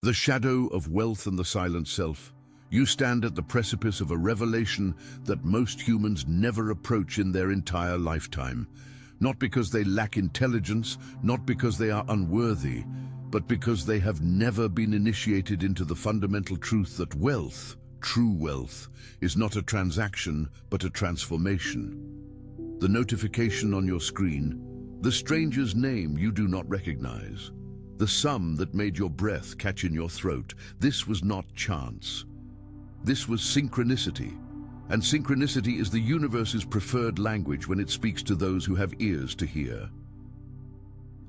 The shadow of wealth and the silent self. You stand at the precipice of a revelation that most humans never approach in their entire lifetime. Not because they lack intelligence, not because they are unworthy, but because they have never been initiated into the fundamental truth that wealth, true wealth, is not a transaction, but a transformation. The notification on your screen, the stranger's name you do not recognize, the sum that made your breath catch in your throat, this was not chance. This was synchronicity, and synchronicity is the universe's preferred language when it speaks to those who have ears to hear.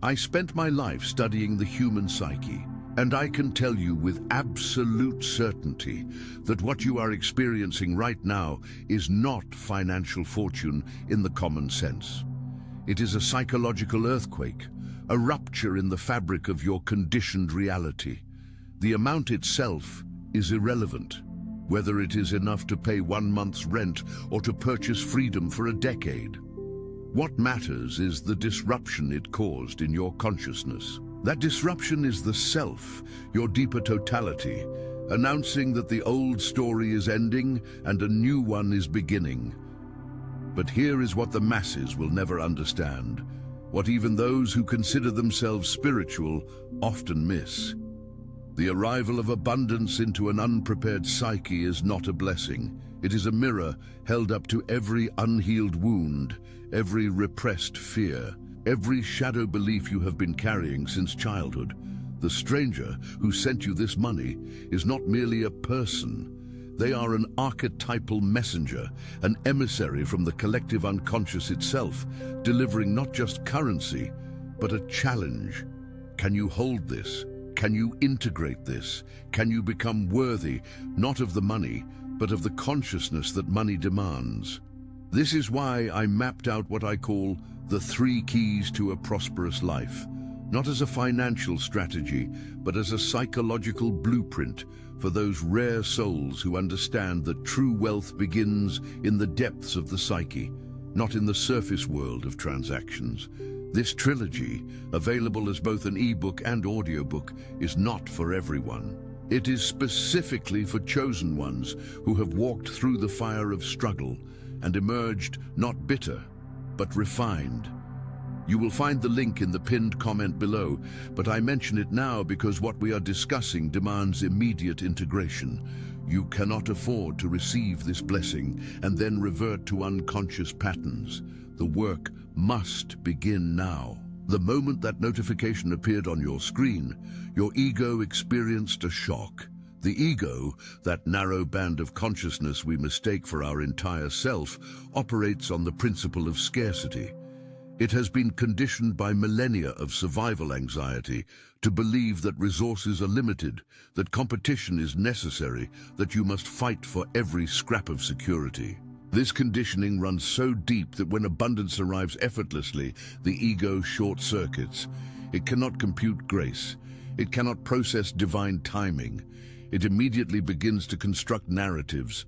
I spent my life studying the human psyche, and I can tell you with absolute certainty that what you are experiencing right now is not financial fortune in the common sense. It is a psychological earthquake, a rupture in the fabric of your conditioned reality. The amount itself is irrelevant, whether it is enough to pay 1 month's rent or to purchase freedom for a decade. What matters is the disruption it caused in your consciousness. That disruption is the self, your deeper totality, announcing that the old story is ending and a new one is beginning. But here is what the masses will never understand, what even those who consider themselves spiritual often miss. The arrival of abundance into an unprepared psyche is not a blessing. It is a mirror held up to every unhealed wound, every repressed fear, every shadow belief you have been carrying since childhood. The stranger who sent you this money is not merely a person. They are an archetypal messenger, an emissary from the collective unconscious itself, delivering not just currency, but a challenge. Can you hold this? Can you integrate this? Can you become worthy, not of the money, but of the consciousness that money demands? This is why I mapped out what I call the 3 keys to a prosperous life, not as a financial strategy, but as a psychological blueprint for those rare souls who understand that true wealth begins in the depths of the psyche, not in the surface world of transactions. This trilogy, available as both an ebook and audiobook, is not for everyone. It is specifically for chosen ones who have walked through the fire of struggle and emerged not bitter, but refined. You will find the link in the pinned comment below, but I mention it now because what we are discussing demands immediate integration. You cannot afford to receive this blessing and then revert to unconscious patterns. The work must begin now. The moment that notification appeared on your screen, your ego experienced a shock. The ego, that narrow band of consciousness we mistake for our entire self, operates on the principle of scarcity. It has been conditioned by millennia of survival anxiety to believe that resources are limited, that competition is necessary, that you must fight for every scrap of security. This conditioning runs so deep that when abundance arrives effortlessly, the ego short-circuits. It cannot compute grace. It cannot process divine timing. It immediately begins to construct narratives.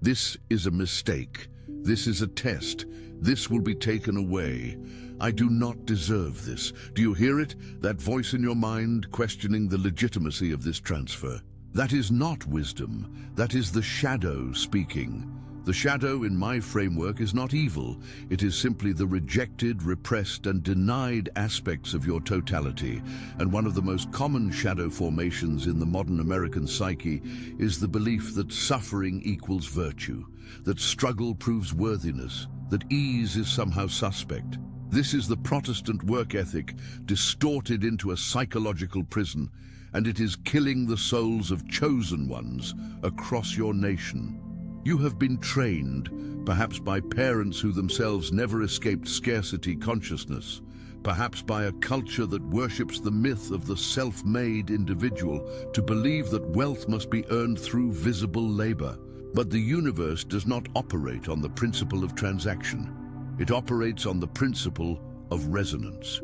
This is a mistake. This is a test. This will be taken away. I do not deserve this. Do you hear it? That voice in your mind questioning the legitimacy of this transfer. That is not wisdom. That is the shadow speaking. The shadow in my framework is not evil. It is simply the rejected, repressed, and denied aspects of your totality. And one of the most common shadow formations in the modern American psyche is the belief that suffering equals virtue, that struggle proves worthiness, that ease is somehow suspect. This is the Protestant work ethic distorted into a psychological prison, and it is killing the souls of chosen ones across your nation. You have been trained, perhaps by parents who themselves never escaped scarcity consciousness, perhaps by a culture that worships the myth of the self-made individual, to believe that wealth must be earned through visible labor. But the universe does not operate on the principle of transaction. It operates on the principle of resonance.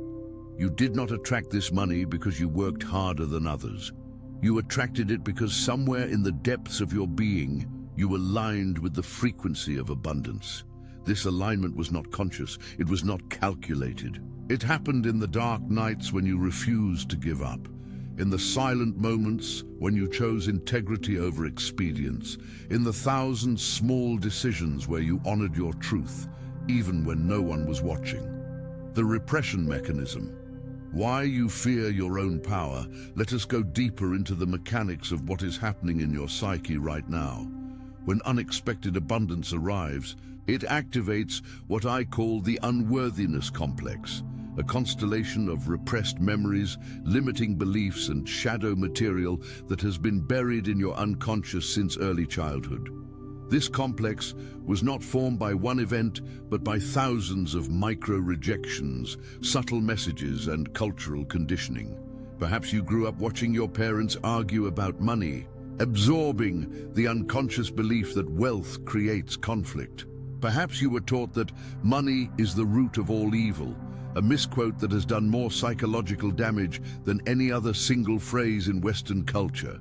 You did not attract this money because you worked harder than others. You attracted it because somewhere in the depths of your being, you aligned with the frequency of abundance. This alignment was not conscious. It was not calculated. It happened in the dark nights when you refused to give up. in the silent moments when you chose integrity over expedience, in the thousand small decisions where you honored your truth, even when no one was watching. The repression mechanism. Why you fear your own power, let us go deeper into the mechanics of what is happening in your psyche right now. When unexpected abundance arrives, it activates what I call the unworthiness complex, a constellation of repressed memories, limiting beliefs, and shadow material that has been buried in your unconscious since early childhood. This complex was not formed by one event, but by thousands of micro-rejections, subtle messages, and cultural conditioning. Perhaps you grew up watching your parents argue about money, absorbing the unconscious belief that wealth creates conflict. Perhaps you were taught that money is the root of all evil, a misquote that has done more psychological damage than any other single phrase in Western culture.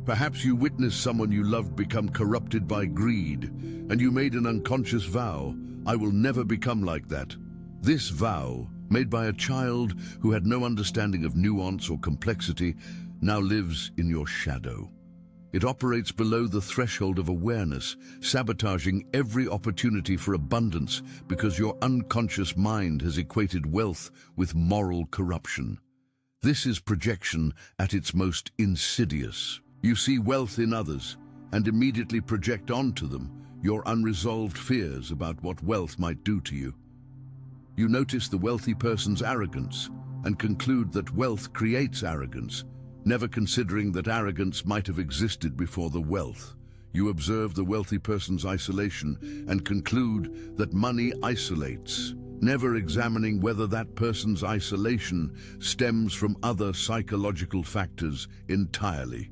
Perhaps you witnessed someone you loved become corrupted by greed, and you made an unconscious vow, "I will never become like that." This vow, made by a child who had no understanding of nuance or complexity, now lives in your shadow. It operates below the threshold of awareness, sabotaging every opportunity for abundance because your unconscious mind has equated wealth with moral corruption. This is projection at its most insidious. You see wealth in others and immediately project onto them your unresolved fears about what wealth might do to you. You notice the wealthy person's arrogance and conclude that wealth creates arrogance, never considering that arrogance might have existed before the wealth. You observe the wealthy person's isolation and conclude that money isolates, never examining whether that person's isolation stems from other psychological factors entirely.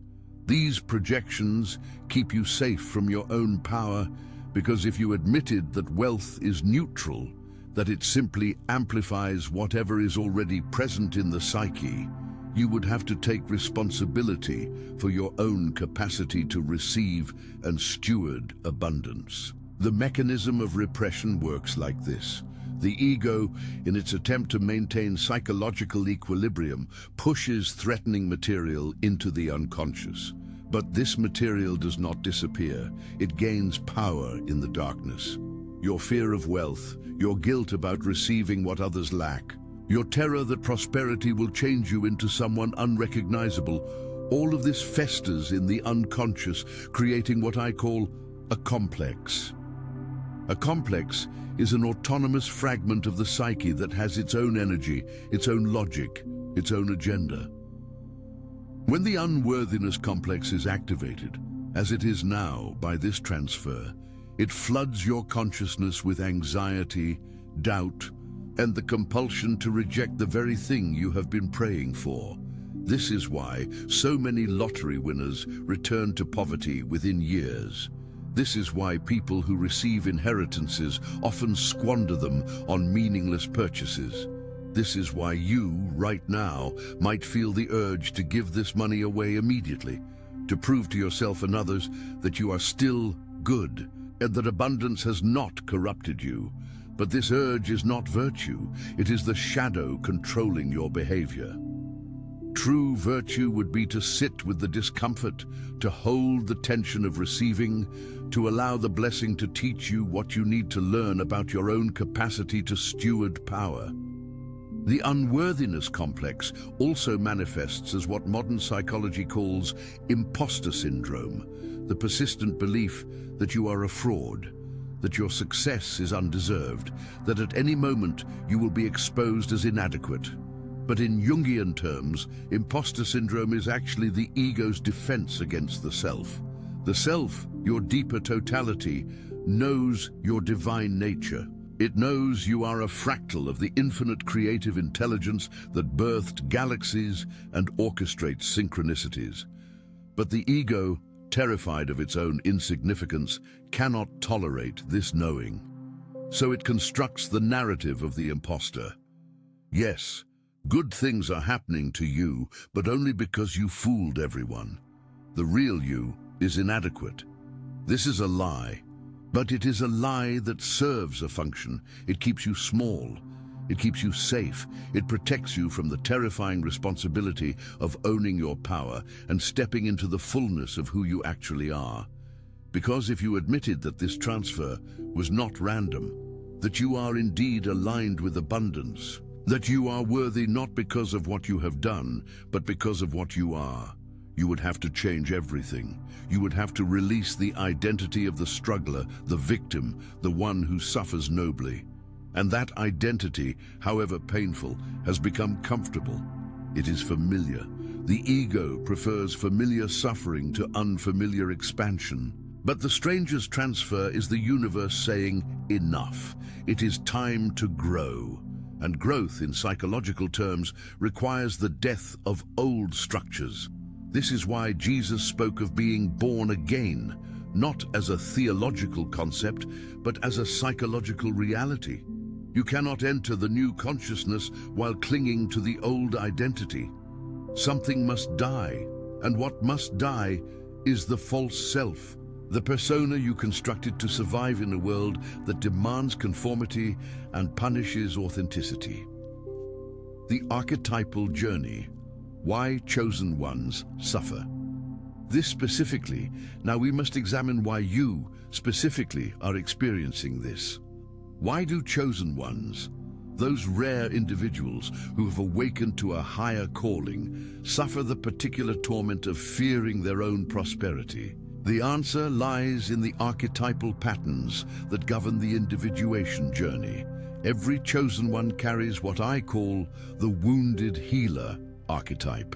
These projections keep you safe from your own power, because if you admitted that wealth is neutral, that it simply amplifies whatever is already present in the psyche, you would have to take responsibility for your own capacity to receive and steward abundance. The mechanism of repression works like this. The ego, in its attempt to maintain psychological equilibrium, pushes threatening material into the unconscious. But this material does not disappear. It gains power in the darkness. Your fear of wealth, your guilt about receiving what others lack, your terror that prosperity will change you into someone unrecognizable, all of this festers in the unconscious, creating what I call a complex. A complex is an autonomous fragment of the psyche that has its own energy, its own logic, its own agenda. When the unworthiness complex is activated, as it is now by this transfer, it floods your consciousness with anxiety, doubt, and the compulsion to reject the very thing you have been praying for. This is why so many lottery winners return to poverty within years. This is why people who receive inheritances often squander them on meaningless purchases. This is why you, right now, might feel the urge to give this money away immediately, to prove to yourself and others that you are still good, and that abundance has not corrupted you. But this urge is not virtue, it is the shadow controlling your behavior. True virtue would be to sit with the discomfort, to hold the tension of receiving, to allow the blessing to teach you what you need to learn about your own capacity to steward power. The unworthiness complex also manifests as what modern psychology calls imposter syndrome, the persistent belief that you are a fraud, that your success is undeserved, that at any moment you will be exposed as inadequate. But in Jungian terms, imposter syndrome is actually the ego's defense against the self. The self, your deeper totality, knows your divine nature. It knows you are a fractal of the infinite creative intelligence that birthed galaxies and orchestrates synchronicities. But the ego, terrified of its own insignificance, cannot tolerate this knowing. So it constructs the narrative of the imposter. Yes, good things are happening to you, but only because you fooled everyone. The real you is inadequate. This is a lie, but it is a lie that serves a function. It keeps you small. It keeps you safe. It protects you from the terrifying responsibility of owning your power and stepping into the fullness of who you actually are. Because if you admitted that this transfer was not random, that you are indeed aligned with abundance, that you are worthy not because of what you have done, but because of what you are, you would have to change everything. You would have to release the identity of the struggler, the victim, the one who suffers nobly. And that identity, however painful, has become comfortable. It is familiar. The ego prefers familiar suffering to unfamiliar expansion. But the stranger's transfer is the universe saying, enough. It is time to grow. And growth, in psychological terms, requires the death of old structures. This is why Jesus spoke of being born again, not as a theological concept, but as a psychological reality. You cannot enter the new consciousness while clinging to the old identity. Something must die, and what must die is the false self, the persona you constructed to survive in a world that demands conformity and punishes authenticity. The archetypal journey. Why chosen ones suffer. This specifically, now we must examine why you, specifically, are experiencing this. Why do chosen ones, those rare individuals who have awakened to a higher calling, suffer the particular torment of fearing their own prosperity? The answer lies in the archetypal patterns that govern the individuation journey. Every chosen one carries what I call the wounded healer archetype.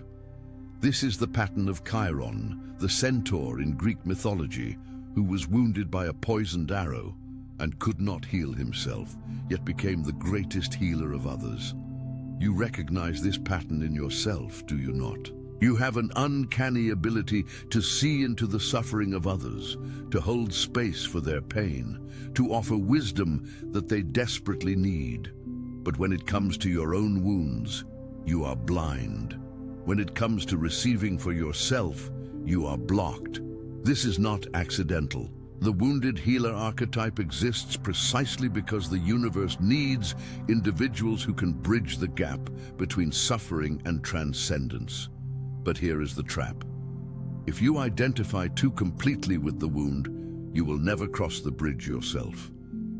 This is the pattern of Chiron, the centaur in Greek mythology, who was wounded by a poisoned arrow and could not heal himself, yet became the greatest healer of others. You recognize this pattern in yourself, do you not? You have an uncanny ability to see into the suffering of others, to hold space for their pain, to offer wisdom that they desperately need. But when it comes to your own wounds, you are blind. When it comes to receiving for yourself, you are blocked. This is not accidental. The wounded healer archetype exists precisely because the universe needs individuals who can bridge the gap between suffering and transcendence. But here is the trap. If you identify too completely with the wound, you will never cross the bridge yourself.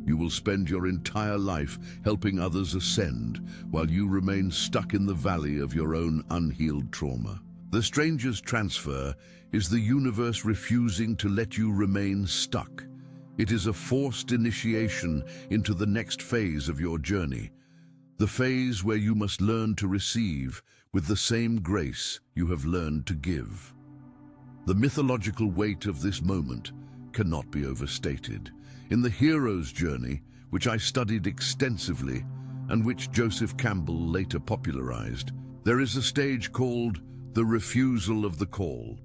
You will spend your entire life helping others ascend, while you remain stuck in the valley of your own unhealed trauma. The stranger's transfer is the universe refusing to let you remain stuck. It is a forced initiation into the next phase of your journey, the phase where you must learn to receive with the same grace you have learned to give. The mythological weight of this moment cannot be overstated. In the hero's journey, which I studied extensively and which Joseph Campbell later popularized, there is a stage called the refusal of the call.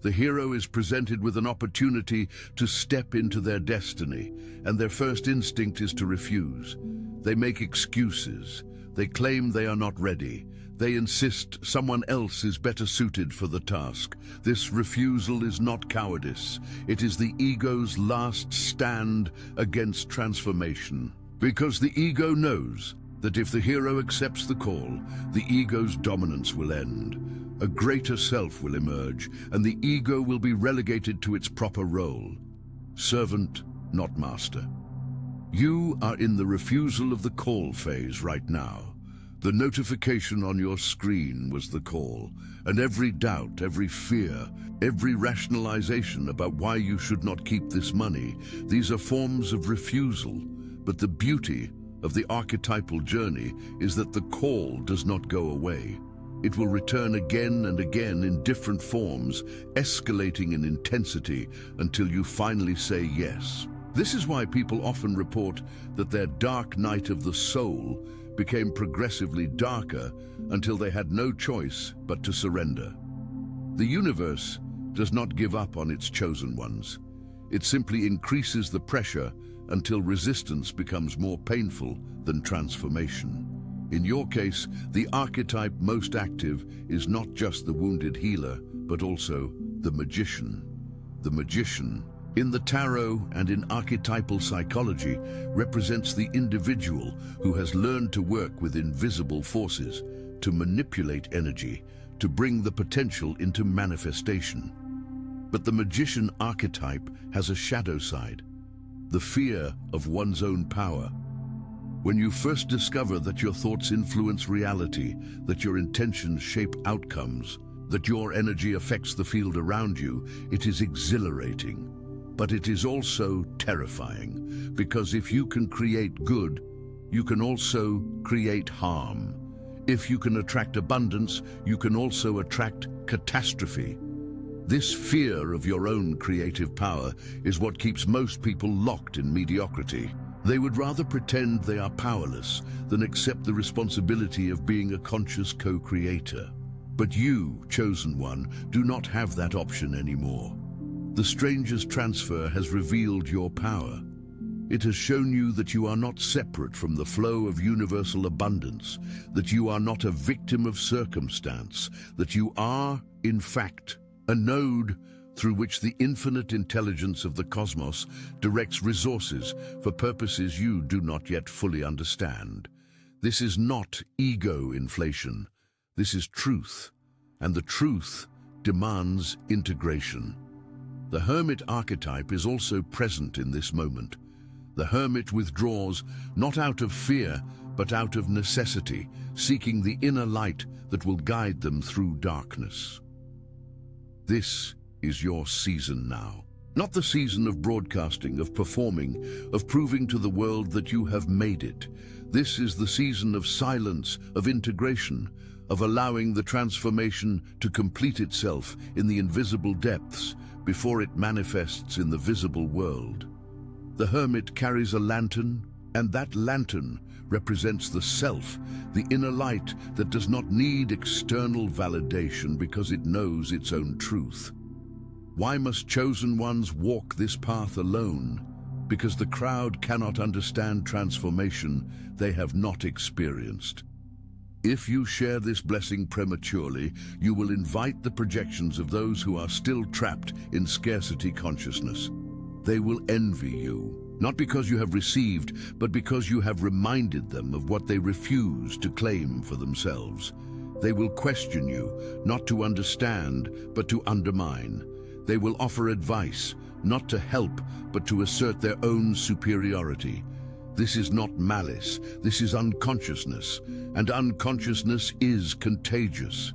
The hero is presented with an opportunity to step into their destiny, and their first instinct is to refuse. They make excuses. They claim they are not ready. They insist someone else is better suited for the task. This refusal is not cowardice. It is the ego's last stand against transformation. Because the ego knows that if the hero accepts the call, the ego's dominance will end. A greater self will emerge, and the ego will be relegated to its proper role. Servant, not master. You are in the refusal of the call phase right now. The notification on your screen was the call, and every doubt, every fear, every rationalization about why you should not keep this money, these are forms of refusal. But the beauty of the archetypal journey is that the call does not go away. It will return again and again in different forms, escalating in intensity until you finally say yes. This is why people often report that their dark night of the soul became progressively darker until they had no choice but to surrender. The universe does not give up on its chosen ones. It simply increases the pressure until resistance becomes more painful than transformation. In your case, the archetype most active is not just the wounded healer, but also the magician. The magician, in the tarot and in archetypal psychology, represents the individual who has learned to work with invisible forces, to manipulate energy, to bring the potential into manifestation. But the magician archetype has a shadow side, the fear of one's own power. When you first discover that your thoughts influence reality, that your intentions shape outcomes, that your energy affects the field around you, it is exhilarating. But it is also terrifying, because if you can create good, you can also create harm. If you can attract abundance, you can also attract catastrophe. This fear of your own creative power is what keeps most people locked in mediocrity. They would rather pretend they are powerless than accept the responsibility of being a conscious co-creator. But you, chosen one, do not have that option anymore. The stranger's transfer has revealed your power. It has shown you that you are not separate from the flow of universal abundance, that you are not a victim of circumstance, that you are, in fact, a node through which the infinite intelligence of the cosmos directs resources for purposes you do not yet fully understand. This is not ego inflation. This is truth, and the truth demands integration. The hermit archetype is also present in this moment. The hermit withdraws not out of fear, but out of necessity, seeking the inner light that will guide them through darkness. This is your season now. Not the season of broadcasting, of performing, of proving to the world that you have made it. This is the season of silence, of integration, of allowing the transformation to complete itself in the invisible depths before it manifests in the visible world. The hermit carries a lantern, and that lantern represents the self, the inner light that does not need external validation because it knows its own truth. Why must chosen ones walk this path alone? Because the crowd cannot understand transformation they have not experienced. If you share this blessing prematurely, you will invite the projections of those who are still trapped in scarcity consciousness. They will envy you, not because you have received, but because you have reminded them of what they refuse to claim for themselves. They will question you, not to understand, but to undermine. They will offer advice, not to help, but to assert their own superiority. This is not malice, this is unconsciousness, and unconsciousness is contagious.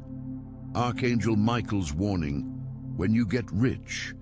Archangel Michael's warning, when you get rich,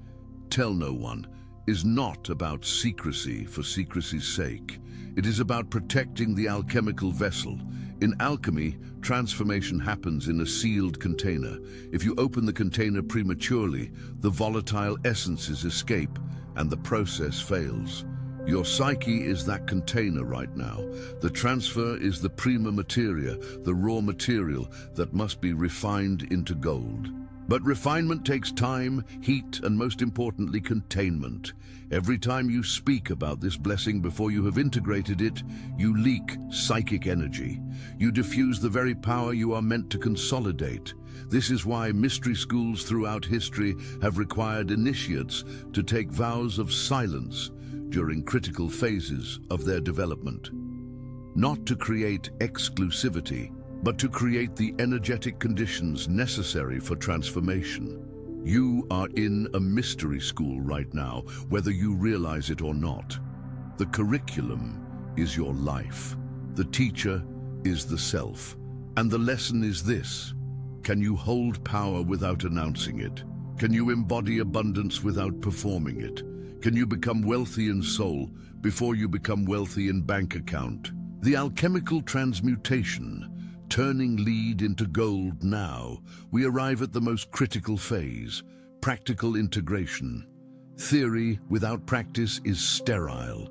tell no one, is not about secrecy for secrecy's sake. It is about protecting the alchemical vessel. In alchemy, transformation happens in a sealed container. If you open the container prematurely, the volatile essences escape and the process fails. Your psyche is that container right now. The transfer is the prima materia, the raw material that must be refined into gold. But refinement takes time, heat, and most importantly, containment. Every time you speak about this blessing before you have integrated it, you leak psychic energy. You diffuse the very power you are meant to consolidate. This is why mystery schools throughout history have required initiates to take vows of silence during critical phases of their development. Not to create exclusivity, but to create the energetic conditions necessary for transformation. You are in a mystery school right now, whether you realize it or not. The curriculum is your life. The teacher is the self. And the lesson is this: can you hold power without announcing it? Can you embody abundance without performing it? Can you become wealthy in soul before you become wealthy in bank account? The alchemical transmutation, turning lead into gold now, we arrive at the most critical phase, practical integration. Theory without practice is sterile.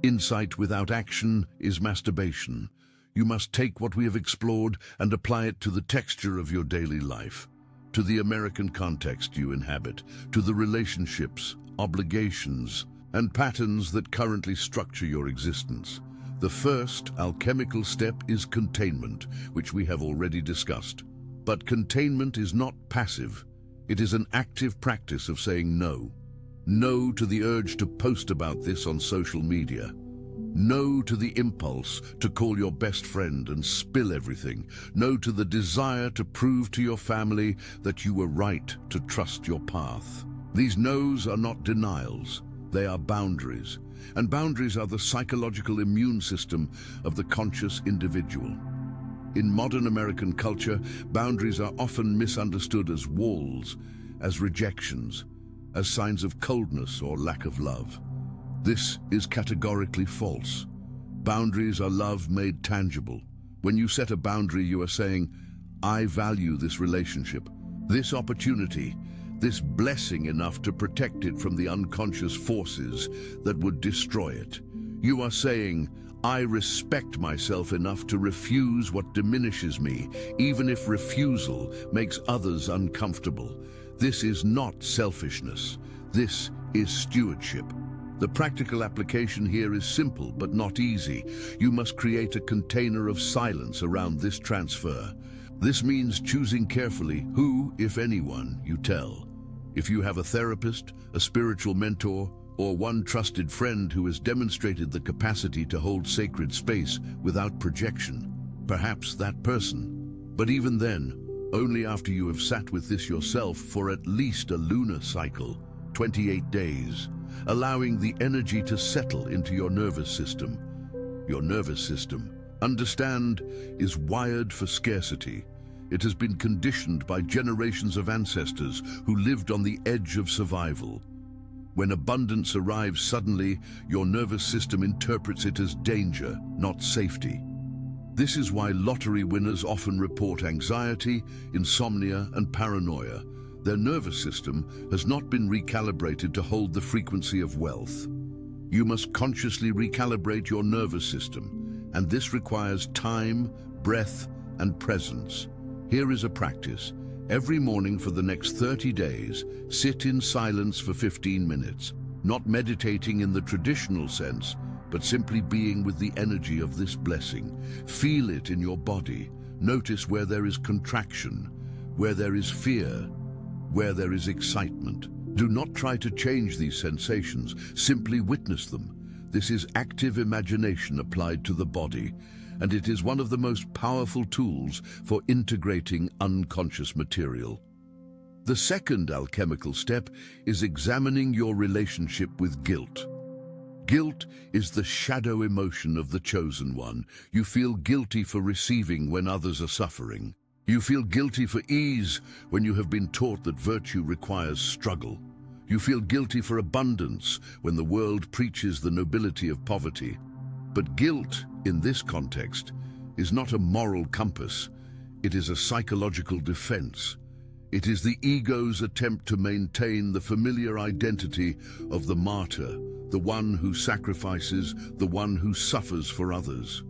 Insight without action is masturbation. You must take what we have explored and apply it to the texture of your daily life, to the American context you inhabit, to the relationships, obligations, and patterns that currently structure your existence. The first alchemical step is containment, which we have already discussed. But containment is not passive. It is an active practice of saying no. No to the urge to post about this on social media. No to the impulse to call your best friend and spill everything. No to the desire to prove to your family that you were right to trust your path. These no's are not denials, they are boundaries. And boundaries are the psychological immune system of the conscious individual. In modern American culture, boundaries are often misunderstood as walls, as rejections, as signs of coldness or lack of love. This is categorically false. Boundaries are love made tangible. When you set a boundary, you are saying, I value this relationship, this opportunity, this blessing enough to protect it from the unconscious forces that would destroy it. You are saying, I respect myself enough to refuse what diminishes me, even if refusal makes others uncomfortable. This is not selfishness. This is stewardship. The practical application here is simple but not easy. You must create a container of silence around this transfer. This means choosing carefully who, if anyone, you tell. If you have a therapist, a spiritual mentor, or one trusted friend who has demonstrated the capacity to hold sacred space without projection, perhaps that person. But even then, only after you have sat with this yourself for at least a lunar cycle, 28 days, allowing the energy to settle into your nervous system. Your nervous system, understand, is wired for scarcity. It has been conditioned by generations of ancestors who lived on the edge of survival. When abundance arrives suddenly, your nervous system interprets it as danger, not safety. This is why lottery winners often report anxiety, insomnia, and paranoia. Their nervous system has not been recalibrated to hold the frequency of wealth. You must consciously recalibrate your nervous system, and this requires time, breath, and presence. Here is a practice. Every morning for the next 30 days, sit in silence for 15 minutes, not meditating in the traditional sense, but simply being with the energy of this blessing. Feel it in your body. Notice where there is contraction, where there is fear, where there is excitement. Do not try to change these sensations, simply witness them. This is active imagination applied to the body, and it is one of the most powerful tools for integrating unconscious material. The second alchemical step is examining your relationship with guilt. Guilt is the shadow emotion of the chosen one. You feel guilty for receiving when others are suffering. You feel guilty for ease when you have been taught that virtue requires struggle. You feel guilty for abundance when the world preaches the nobility of poverty. But guilt, in this context, is not a moral compass. It is a psychological defense. It is the ego's attempt to maintain the familiar identity of the martyr, the one who sacrifices, the one who suffers for others.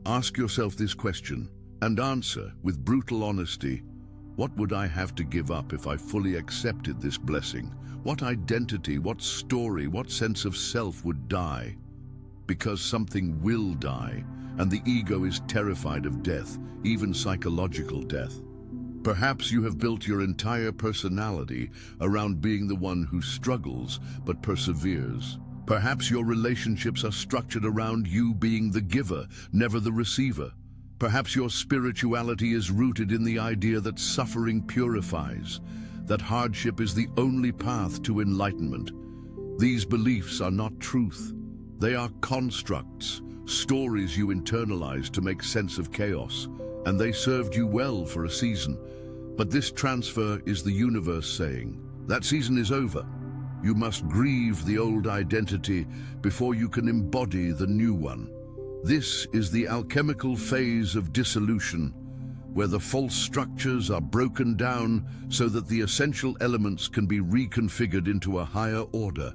Ask yourself this question and answer with brutal honesty. What would I have to give up if I fully accepted this blessing? What identity, what story, what sense of self would die? Because something will die, and the ego is terrified of death, even psychological death. Perhaps you have built your entire personality around being the one who struggles but perseveres. Perhaps your relationships are structured around you being the giver, never the receiver. Perhaps your spirituality is rooted in the idea that suffering purifies, that hardship is the only path to enlightenment. These beliefs are not truth. They are constructs, stories you internalize to make sense of chaos, and they served you well for a season. But this transfer is the universe saying, that season is over. You must grieve the old identity before you can embody the new one. This is the alchemical phase of dissolution, where the false structures are broken down so that the essential elements can be reconfigured into a higher order.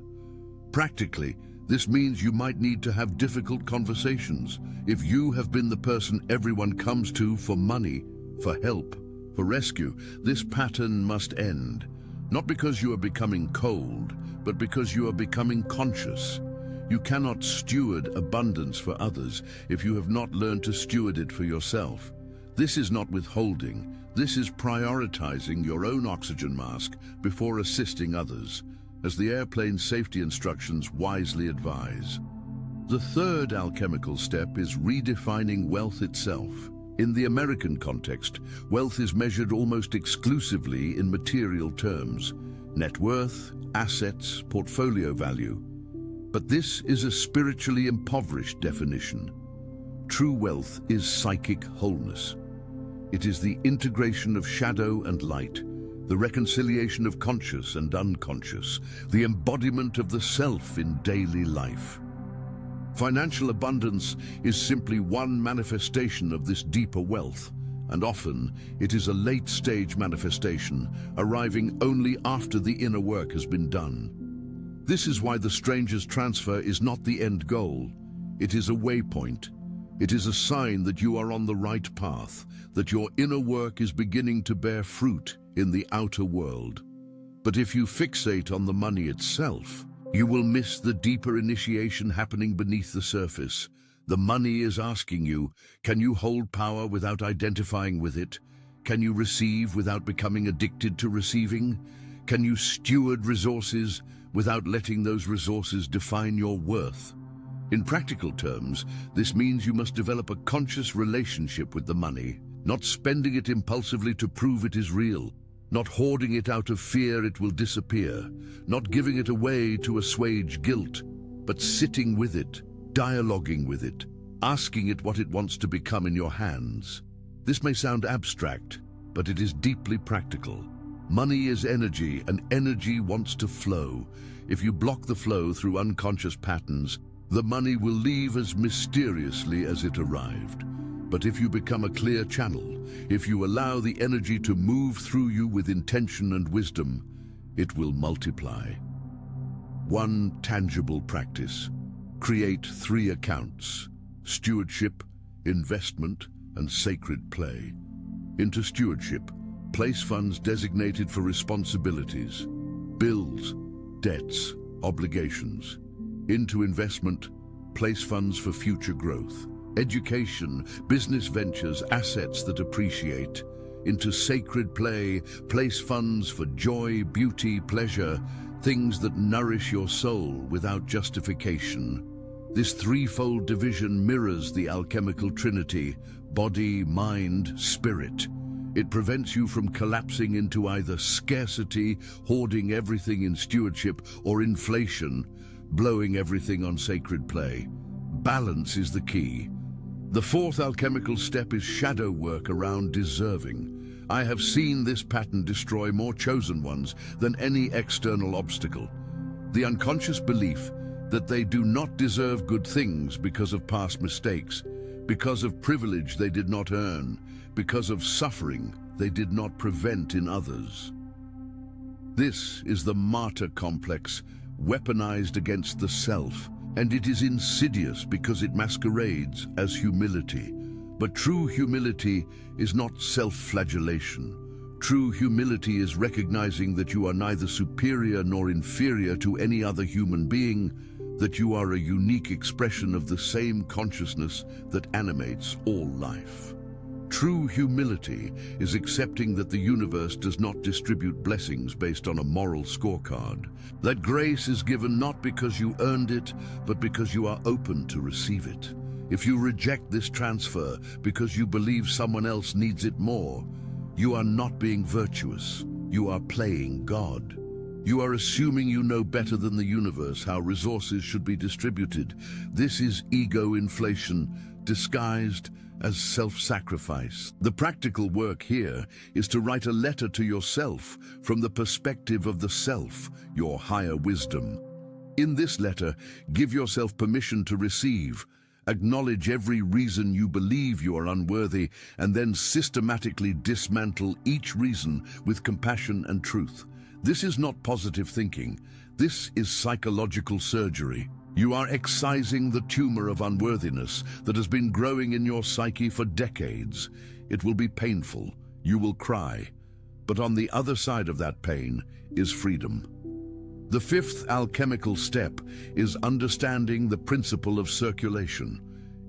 Practically, this means you might need to have difficult conversations. If you have been the person everyone comes to for money, for help, for rescue, this pattern must end. Not because you are becoming cold, but because you are becoming conscious. You cannot steward abundance for others if you have not learned to steward it for yourself. This is not withholding. This is prioritizing your own oxygen mask before assisting others. as the airplane's safety instructions wisely advise. The third alchemical step is redefining wealth itself. In the American context, wealth is measured almost exclusively in material terms: net worth, assets, portfolio value. But this is a spiritually impoverished definition. True wealth is psychic wholeness. It is the integration of shadow and light, the reconciliation of conscious and unconscious, the embodiment of the self in daily life. Financial abundance is simply one manifestation of this deeper wealth, and often it is a late-stage manifestation, arriving only after the inner work has been done. This is why the stranger's transfer is not the end goal. It is a waypoint. It is a sign that you are on the right path, that your inner work is beginning to bear fruit in the outer world. But if you fixate on the money itself, you will miss the deeper initiation happening beneath the surface. The money is asking you, can you hold power without identifying with it? Can you receive without becoming addicted to receiving? Can you steward resources without letting those resources define your worth? In practical terms, this means you must develop a conscious relationship with the money, not spending it impulsively to prove it is real, not hoarding it out of fear it will disappear, not giving it away to assuage guilt, but sitting with it, dialoguing with it, asking it what it wants to become in your hands. This may sound abstract, but it is deeply practical. Money is energy, and energy wants to flow. If you block the flow through unconscious patterns, the money will leave as mysteriously as it arrived. But if you become a clear channel, if you allow the energy to move through you with intention and wisdom, it will multiply. One tangible practice. Create 3 accounts: stewardship, investment, and sacred play. Into stewardship, place funds designated for responsibilities, bills, debts, obligations. Into investment, place funds for future growth, education, business ventures, assets that appreciate. Into sacred play, place funds for joy, beauty, pleasure, things that nourish your soul without justification. This threefold division mirrors the alchemical trinity: body, mind, spirit. It prevents you from collapsing into either scarcity, hoarding everything in stewardship, or inflation, blowing everything on sacred play. Balance is the key. The fourth alchemical step is shadow work around deserving. I have seen this pattern destroy more chosen ones than any external obstacle. The unconscious belief that they do not deserve good things because of past mistakes, because of privilege they did not earn, because of suffering they did not prevent in others. This is the martyr complex, weaponized against the self, and it is insidious because it masquerades as humility. But true humility is not self-flagellation. True humility is recognizing that you are neither superior nor inferior to any other human being, that you are a unique expression of the same consciousness that animates all life. True humility is accepting that the universe does not distribute blessings based on a moral scorecard. That grace is given not because you earned it, but because you are open to receive it. If you reject this transfer because you believe someone else needs it more, you are not being virtuous. You are playing God. You are assuming you know better than the universe how resources should be distributed. This is ego inflation, disguised as self-sacrifice. The practical work here is to write a letter to yourself from the perspective of the self, your higher wisdom. In this letter, give yourself permission to receive. Acknowledge every reason you believe you are unworthy, and then systematically dismantle each reason with compassion and truth. This is not positive thinking. This is psychological surgery. You are excising the tumor of unworthiness that has been growing in your psyche for decades. It will be painful. You will cry. But on the other side of that pain is freedom. The fifth alchemical step is understanding the principle of circulation.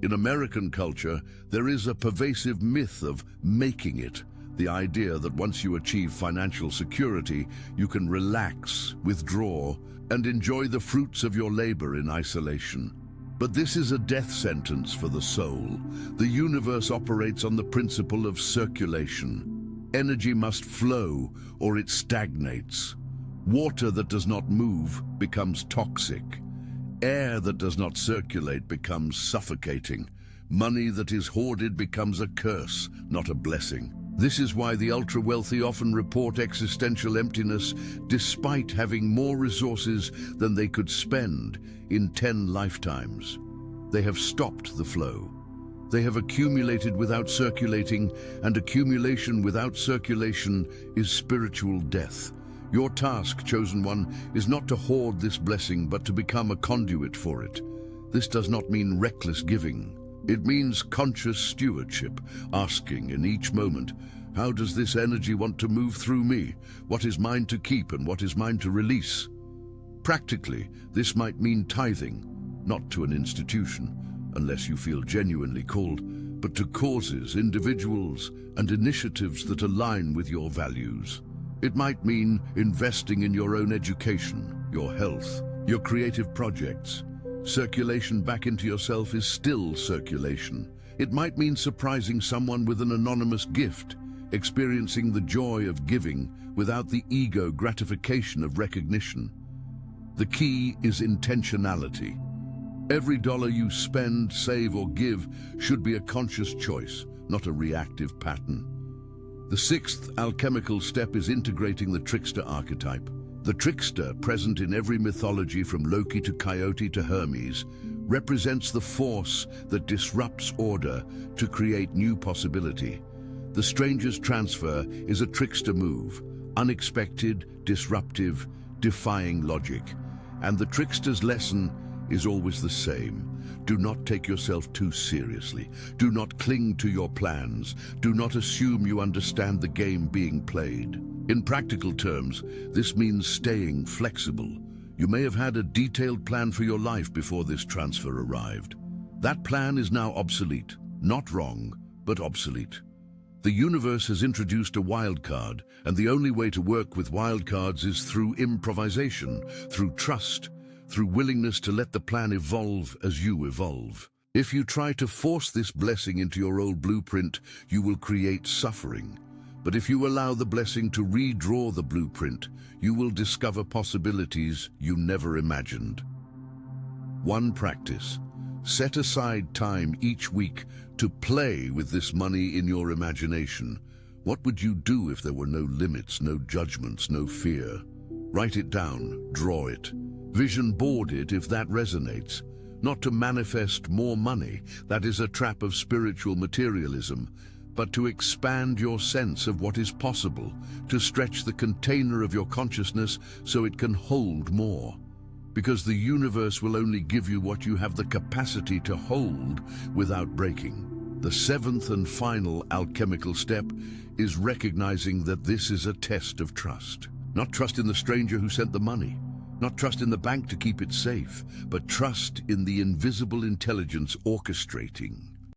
In American culture, there is a pervasive myth of making it, The idea that once you achieve financial security, you can relax, withdraw, and enjoy the fruits of your labor in isolation. But this is a death sentence for the soul. The universe operates on the principle of circulation. Energy must flow or it stagnates. Water that does not move becomes toxic. Air that does not circulate becomes suffocating. Money that is hoarded becomes a curse, not a blessing. This is why the ultra-wealthy often report existential emptiness despite having more resources than they could spend in 10 lifetimes. They have stopped the flow. They have accumulated without circulating, and accumulation without circulation is spiritual death. Your task, chosen one, is not to hoard this blessing, but to become a conduit for it. This does not mean reckless giving. It means conscious stewardship, asking in each moment, how does this energy want to move through me? What is mine to keep and what is mine to release? Practically, this might mean tithing, not to an institution, unless you feel genuinely called, but to causes, individuals, and initiatives that align with your values. It might mean investing in your own education, your health, your creative projects. Circulation back into yourself is still circulation. It might mean surprising someone with an anonymous gift, experiencing the joy of giving without the ego gratification of recognition. The key is intentionality. Every dollar you spend, save, or give should be a conscious choice, not a reactive pattern. The sixth alchemical step is integrating the trickster archetype. The trickster, present in every mythology from Loki to Coyote to Hermes, represents the force that disrupts order to create new possibility. The stranger's transfer is a trickster move, unexpected, disruptive, defying logic. And the trickster's lesson is always the same. Do not take yourself too seriously. Do not cling to your plans. Do not assume you understand the game being played. In practical terms, this means staying flexible. You may have had a detailed plan for your life before this transfer arrived. That plan is now obsolete. Not wrong, but obsolete. The universe has introduced a wild card, and the only way to work with wild cards is through improvisation, through trust, through willingness to let the plan evolve as you evolve. If you try to force this blessing into your old blueprint, you will create suffering. But if you allow the blessing to redraw the blueprint, you will discover possibilities you never imagined. One practice. Set aside time each week to play with this money in your imagination. What would you do if there were no limits, no judgments, no fear? Write it down, draw it. Vision board it if that resonates. Not to manifest more money, that is a trap of spiritual materialism, but to expand your sense of what is possible, to stretch the container of your consciousness so it can hold more. Because the universe will only give you what you have the capacity to hold without breaking. The seventh and final alchemical step is recognizing that this is a test of trust. Not trust in the stranger who sent the money, not trust in the bank to keep it safe, but trust in the invisible intelligence orchestrating.